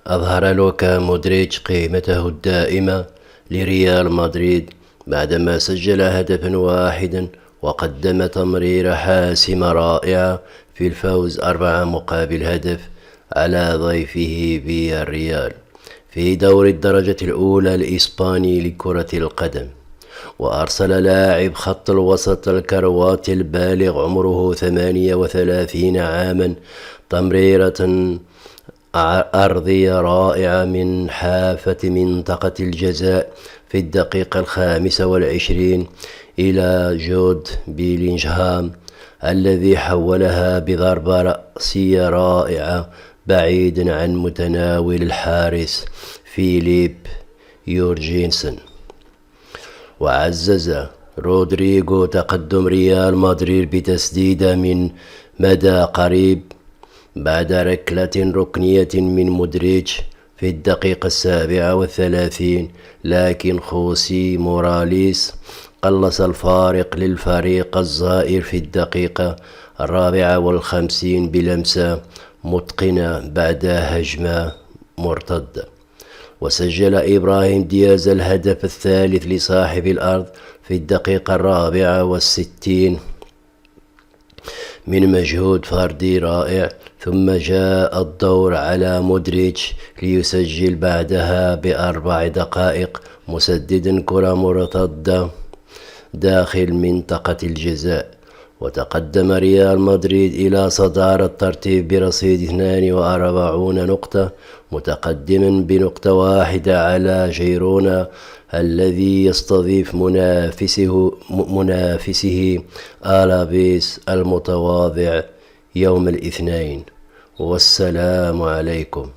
أظهر لوكا مودريتش قيمته الدائمة لريال مدريد بعدما سجل هدفا واحدا وقدم تمريرة حاسمة رائعة في الفوز 4-1 على ضيفه فياريال في دور الدرجة الأولى الإسباني لكرة القدم. وأرسل لاعب خط الوسط الكرواتي البالغ عمره 38 عاما تمريرة أرضية رائعة من حافة منطقة الجزاء في الدقيقة 25 إلى جود بيلينغهام، الذي حولها بضربة رأسية رائعة بعيدا عن متناول الحارس فيليب يورجينسن. وعزز رودريغو تقدم ريال مدريد بتسديدة من مدى قريب بعد ركلة ركنية من مودريتش في الدقيقة 37، لكن خوسي موراليس قلص الفارق للفريق الزائر في الدقيقة 54 بلمسة متقنة بعد هجمة مرتدة. وسجل إبراهيم دياز الهدف الثالث لصاحب الأرض في الدقيقة 64 من مجهود فردي رائع، ثم جاء الدور على مودريتش ليسجل بعدها ب4 دقائق مسددا كرة مرتدة داخل منطقة الجزاء. وتقدم ريال مدريد إلى صدارة الترتيب برصيد 42 نقطة، متقدما بنقطة واحدة على جيرونا الذي يستضيف منافسه آلافيس المتواضع يوم الاثنين. والسلام عليكم.